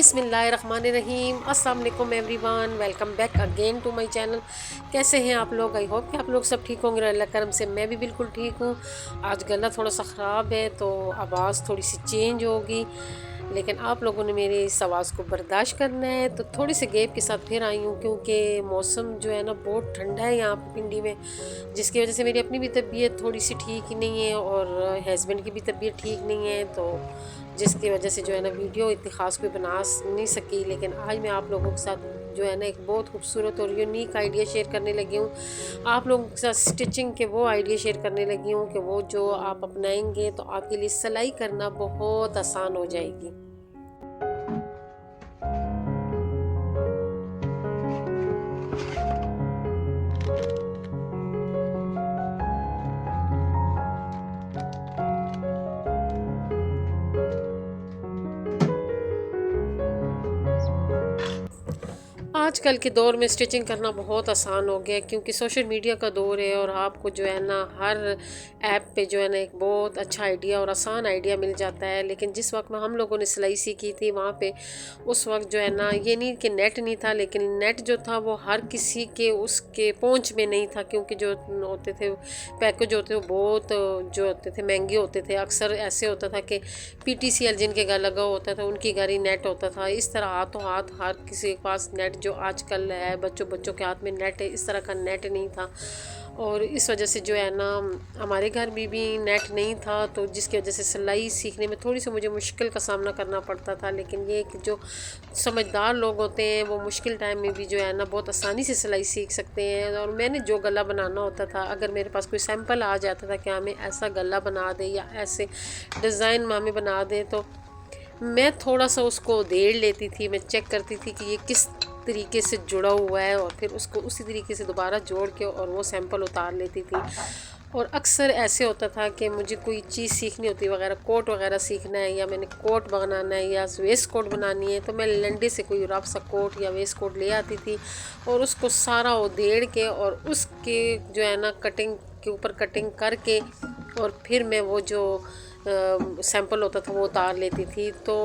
बिस्मिल्लाहिर्रहमानिर्रहीम अस्सलाम वालेकुम everyone, welcome back again to my channel. कैसे हैं आप लोग? आई होप कि आप लोग सब ठीक होंगे। अल्लाह करम से मैं भी बिल्कुल ठीक हूँ। आज गला थोड़ा सा ख़राब है तो आवाज़ थोड़ी सी चेंज होगी, लेकिन आप लोगों ने मेरी इस आवाज़ को बर्दाश्त करना है। तो थोड़ी सी गैप के साथ फिर आई हूँ क्योंकि मौसम जो है ना बहुत ठंडा है यहाँ पे पिंडी में, जिसकी वजह से मेरी अपनी भी तबीयत थोड़ी सी ठीक ही नहीं है और हस्बैंड की भी तबीयत ठीक नहीं है, तो जिसकी वजह से जो है ना वीडियो इतनी ख़ास कोई बना नहीं सकी। लेकिन आज मैं आप लोगों के साथ जो है ना एक बहुत खूबसूरत और यूनिक आइडिया शेयर करने लगी हूँ। आप लोगों के साथ स्टिचिंग के वो आइडिया शेयर करने लगी हूँ कि वो जो आप अपनाएंगे तो आपके लिए सिलाई करना बहुत आसान हो जाएगी। आजकल के दौर में स्टिचिंग करना बहुत आसान हो गया क्योंकि सोशल मीडिया का दौर है और आपको जो है ना हर ऐप पे जो है ना एक बहुत अच्छा आइडिया और आसान आइडिया मिल जाता है। लेकिन जिस वक्त में हम लोगों ने सिलाई सीखी थी वहाँ पे उस वक्त जो है ना ये नहीं कि नेट नहीं था, लेकिन नेट जो था वो हर किसी के उसके पहुँच में नहीं था क्योंकि जो होते थे पैकेज होते वो बहुत जो होते थे महंगे होते थे। अक्सर ऐसे होता था कि PTCL जिनके घर लगा होता था उनकी घर ही नेट होता था। इस तरह हाथों हाथ हर किसी के पास नेट जो आजकल है बच्चों बच्चों के हाथ में नेट है, इस तरह का नेट नहीं था। और इस वजह से जो है ना हमारे घर में भी नेट नहीं था, तो जिसकी वजह से सिलाई सीखने में थोड़ी सी मुझे मुश्किल का सामना करना पड़ता था। लेकिन ये कि जो समझदार लोग होते हैं वो मुश्किल टाइम में भी जो है ना बहुत आसानी से सिलाई सीख सकते हैं। और मैंने जो गला बनाना होता था, अगर मेरे पास कोई सैंपल आ जाता था कि हमें ऐसा गला बना दे या ऐसे डिज़ाइन हमें बना दे, तो मैं थोड़ा सा उसको देड़ लेती थी। मैं चेक करती थी कि ये किस तरीके से जुड़ा हुआ है और फिर उसको उसी तरीके से दोबारा जोड़ के और वो सैंपल उतार लेती थी। और अक्सर ऐसे होता था कि मुझे कोई चीज़ सीखनी होती वगैरह, कोट वगैरह सीखना है या मैंने कोट बनाना है या वेस्ट कोट बनानी है, तो मैं लंडे से कोई रफ सा कोट या वेस्ट कोट ले आती थी और उसको सारा उधेड़ के और उसके जो है ना कटिंग के ऊपर कटिंग करके और फिर मैं वो जो सैंपल होता था वो उतार लेती थी। तो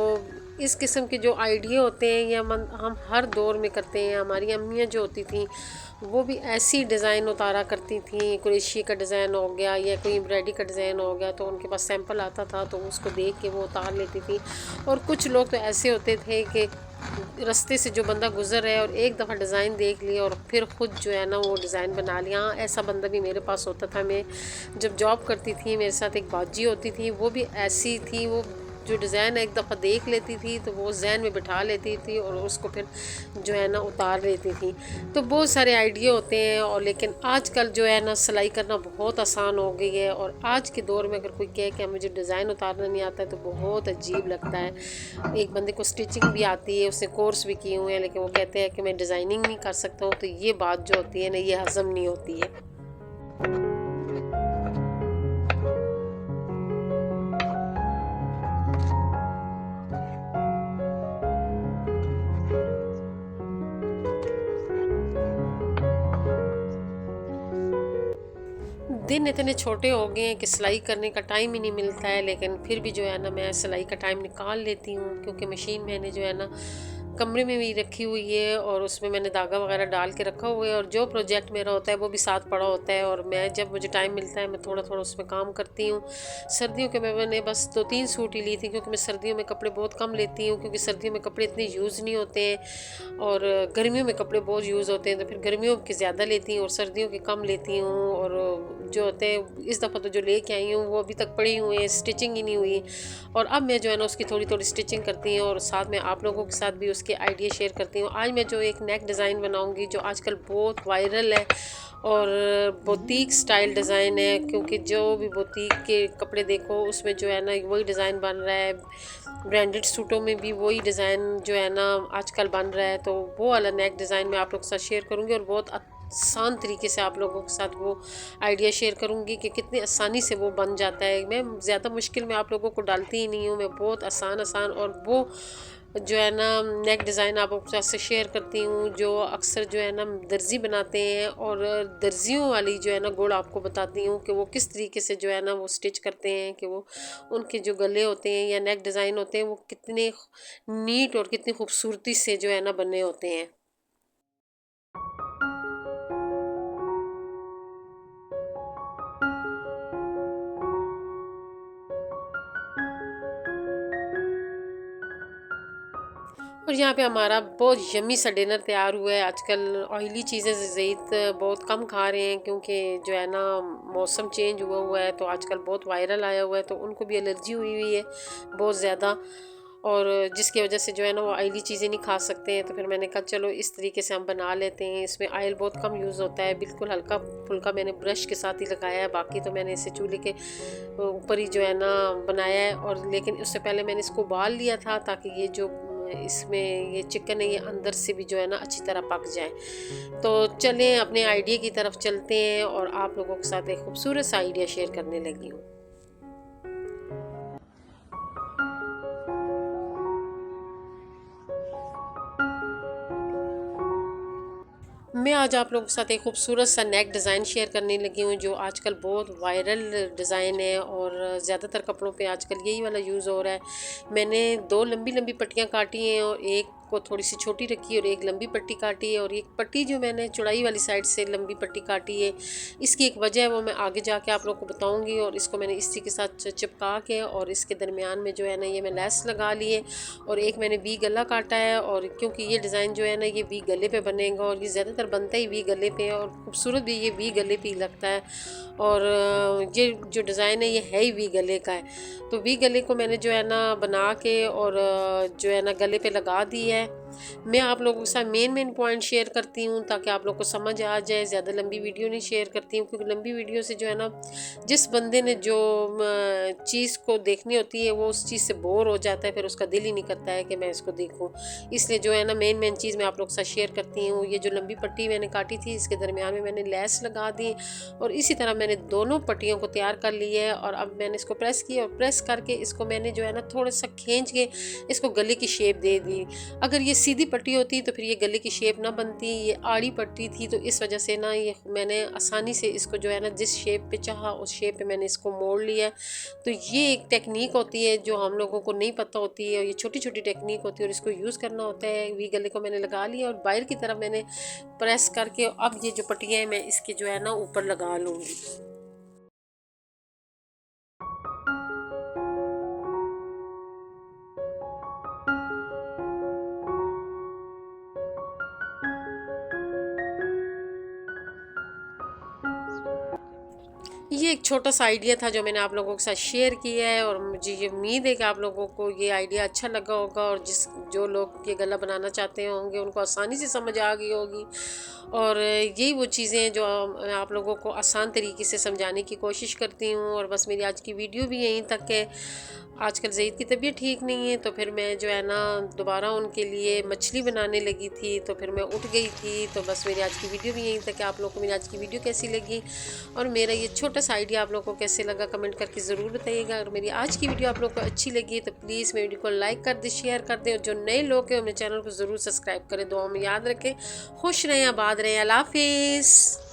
इस किस्म के जो आइडिया होते हैं ये हम हर दौर में करते हैं। हमारी अम्मियाँ जो होती थी वो भी ऐसी डिज़ाइन उतारा करती थी। कुरेशी का डिज़ाइन हो गया या कोई एम्ब्रॉयडरी का डिज़ाइन हो गया तो उनके पास सैंपल आता था तो उसको देख के वो उतार लेती थी। और कुछ लोग तो ऐसे होते थे कि रास्ते से जो बंदा गुजर रहा है और एक दफ़ा डिज़ाइन देख लिया और फिर ख़ुद जो है ना वो डिज़ाइन बना लिया। हाँ, ऐसा बंदा भी मेरे पास होता था। मैं जब जॉब करती थी मेरे साथ एक बाजी होती थी, वो भी ऐसी थी। वो जो डिज़ाइन एक दफ़ा देख लेती थी तो वो जहन में बिठा लेती थी और उसको फिर जो है ना उतार लेती थी। तो बहुत सारे आइडिया होते हैं। और लेकिन आजकल जो है ना सिलाई करना बहुत आसान हो गई है। और आज के दौर में अगर कोई कहे कि मुझे डिज़ाइन उतारना नहीं आता है तो बहुत अजीब लगता है। एक बंदे को स्टिचिंग भी आती है, उसने कोर्स भी किए हुए हैं, लेकिन वो कहते हैं कि मैं डिज़ाइनिंग नहीं कर सकता हूँ, तो ये बात जो होती है ना ये हज़म नहीं होती है। दिन इतने छोटे हो गए हैं कि सिलाई करने का टाइम ही नहीं मिलता है, लेकिन फिर भी जो है ना मैं सिलाई का टाइम निकाल लेती हूँ क्योंकि मशीन मैंने जो है ना कमरे में भी रखी हुई है और उसमें मैंने धागा वगैरह डाल के रखा हुआ है और जो प्रोजेक्ट मेरा होता है वो भी साथ पड़ा होता है। और मैं जब मुझे टाइम मिलता है मैं थोड़ा थोड़ा उसमें काम करती हूँ। सर्दियों के मैंने बस 2-3 सूट ही ली थी क्योंकि मैं सर्दियों में कपड़े बहुत कम लेती हूँ क्योंकि सर्दियों में कपड़े इतने यूज़ नहीं होते हैं और गर्मियों में कपड़े बहुत यूज़ होते हैं, तो फिर गर्मियों के ज़्यादा लेती हूँ और सर्दियों के कम लेती हूँ। और जो होते हैं इस दफ़ा तो जो लेके आई हूँ वो अभी तक पड़ी हुई हैं, स्टिचिंग ही नहीं हुई। और अब मैं जो है ना उसकी थोड़ी थोड़ी स्टिचिंग करती हूँ और साथ में आप लोगों के साथ भी उसके आइडिया शेयर करती हूँ। आज मैं जो एक नेक डिज़ाइन बनाऊँगी जो आजकल बहुत वायरल है और बुटीक स्टाइल डिज़ाइन है, क्योंकि जो भी बुटीक के कपड़े देखो उसमें जो है ना वही डिज़ाइन बन रहा है। ब्रांडेड सूटों में भी वही डिज़ाइन जो है ना आजकल बन रहा है। तो वो वाला नेक डिज़ाइन मैं आप लोग के साथ शेयर करूँगी और बहुत आसान तरीके से आप लोगों के साथ वो आइडिया शेयर करूँगी कि कितनी आसानी से वो बन जाता है। मैं ज़्यादा मुश्किल में आप लोगों को डालती ही नहीं हूँ, मैं बहुत आसान आसान और वो जो है ना नेक डिज़ाइन आप लोगों के साथ शेयर करती हूँ, जो अक्सर जो है ना दर्जी बनाते हैं, और दर्जियों वाली जो है ना गुण आपको बताती हूँ कि वो किस तरीके से जो है ना वो स्टिच करते हैं, कि वो उनके जो गले होते हैं या नेक डिज़ाइन होते हैं वो कितने नीट और कितनी खूबसूरती से जो है ना बने होते हैं। और यहाँ पे हमारा बहुत यम्मी सा डिनर तैयार हुआ है। आजकल ऑयली चीज़ें ज़ैद बहुत कम खा रहे हैं, क्योंकि जो है ना मौसम चेंज हुआ हुआ है, तो आजकल बहुत वायरल आया हुआ है, तो उनको भी एलर्जी हुई हुई है बहुत ज़्यादा, और जिसकी वजह से जो है ना वो ऑयली चीज़ें नहीं खा सकते हैं। तो फिर मैंने कहा चलो इस तरीके से हम बना लेते हैं। इसमें ऑयल बहुत कम यूज़ होता है, बिल्कुल हल्का फुल्का मैंने ब्रश के साथ ही लगाया है, बाकी तो मैंने इसे चूल्हे के ऊपर ही जो है ना बनाया है। और लेकिन उससे पहले मैंने इसको उबाल लिया था, ताकि ये जो इसमें ये चिकन है ये अंदर से भी जो है ना अच्छी तरह पक जाए। तो चलें अपने आइडिया की तरफ चलते हैं, और आप लोगों के साथ एक खूबसूरत सा आइडिया शेयर करने लगी हूँ। मैं आज आप लोगों के साथ एक खूबसूरत सा नेक डिज़ाइन शेयर करने लगी हूँ, जो आजकल बहुत वायरल डिज़ाइन है, और ज़्यादातर कपड़ों पे आजकल यही वाला यूज़ हो रहा है। मैंने 2 लंबी-लंबी पट्टियाँ काटी हैं, और एक को थोड़ी सी छोटी रखी, और एक लंबी पट्टी काटी है, और एक पट्टी जो मैंने चौड़ाई वाली साइड से लंबी पट्टी काटी है। इसकी एक वजह है, वो मैं आगे जाके आप लोगों को बताऊँगी। और इसको मैंने इसी के साथ चिपका के, और इसके दरमियान में जो है ना ये मैं लेस लगा ली है, और एक मैंने वी गला काटा है। और क्योंकि ये डिज़ाइन जो है ना ये वी गले पे बनेगा, और ये ज़्यादातर बनता ही वी गले पे है, और खूबसूरत भी ये वी गले पे ही लगता है। और ये जो डिज़ाइन है ये है ही वी गले का है। तो वी गले को मैंने जो है ना बना के, और जो है ना गले पे लगा दी है। मैं आप लोगों के साथ मेन पॉइंट शेयर करती हूँ, ताकि आप लोग को समझ आ जाए। ज़्यादा लंबी वीडियो नहीं शेयर करती हूँ, क्योंकि लंबी वीडियो से जो है ना जिस बंदे ने जो चीज़ को देखनी होती है वो उस चीज़ से बोर हो जाता है, फिर उसका दिल ही नहीं करता है कि मैं इसको देखूँ। इसलिए जो है ना मेन चीज़ मैं आप लोग के साथ शेयर करती हूँ। ये जो लंबी पट्टी मैंने काटी थी, इसके दरमियान में मैंने लेस लगा दी, और इसी तरह मैंने दोनों पट्टियों को तैयार कर लिया है। और अब मैंने इसको प्रेस किया, और प्रेस करके इसको मैंने जो है ना थोड़ा सा खींच के इसको गले की शेप दे दी। अगर ये सीधी पट्टी होती तो फिर ये गले की शेप ना बनती, ये आड़ी पट्टी थी, तो इस वजह से ना ये मैंने आसानी से इसको जो है ना जिस शेप पे चाहा उस शेप पे मैंने इसको मोड़ लिया। तो ये एक टेक्निक होती है जो हम लोगों को नहीं पता होती है, और ये छोटी छोटी टेक्निक होती है, और इसको यूज़ करना होता है। वी गले को मैंने लगा लिया, और बाहर की तरफ मैंने प्रेस करके अब ये जो पट्टियाँ हैं मैं इसके जो है ना ऊपर लगा लूँगी। ये एक छोटा-सा आइडिया था जो मैंने आप लोगों के साथ शेयर किया है, और मुझे ये उम्मीद है कि आप लोगों को ये आइडिया अच्छा लगा होगा, और जो लोग ये गला बनाना चाहते होंगे उनको आसानी से समझ आ गई होगी। और यही वो चीज़ें हैं जो मैं आप लोगों को आसान तरीके से समझाने की कोशिश करती हूँ। और बस मेरी आज की वीडियो भी यहीं तक है। आजकल ज़ईद की तबीयत ठीक नहीं है, तो फिर मैं जो है ना दोबारा उनके लिए मछली बनाने लगी थी, तो फिर मैं उठ गई थी। तो बस मेरी आज की वीडियो भी यहीं तक है। आप लोगों को मेरी आज की वीडियो कैसी लगी, और मेरा ये छोटा सा आइडिया आप लोगों को कैसे लगा, कमेंट करके ज़रूर बताइएगा। अगर मेरी आज की वीडियो आप लोगों को अच्छी लगी तो प्लीज़ मेरी वीडियो को लाइक कर दें, शेयर कर दें, और जो नए लोग हैं मेरे चैनल को ज़रूर सब्सक्राइब करें। दुआ में याद रखें। खुश रहें, आबाद रहें। अल्लाह हाफिज़।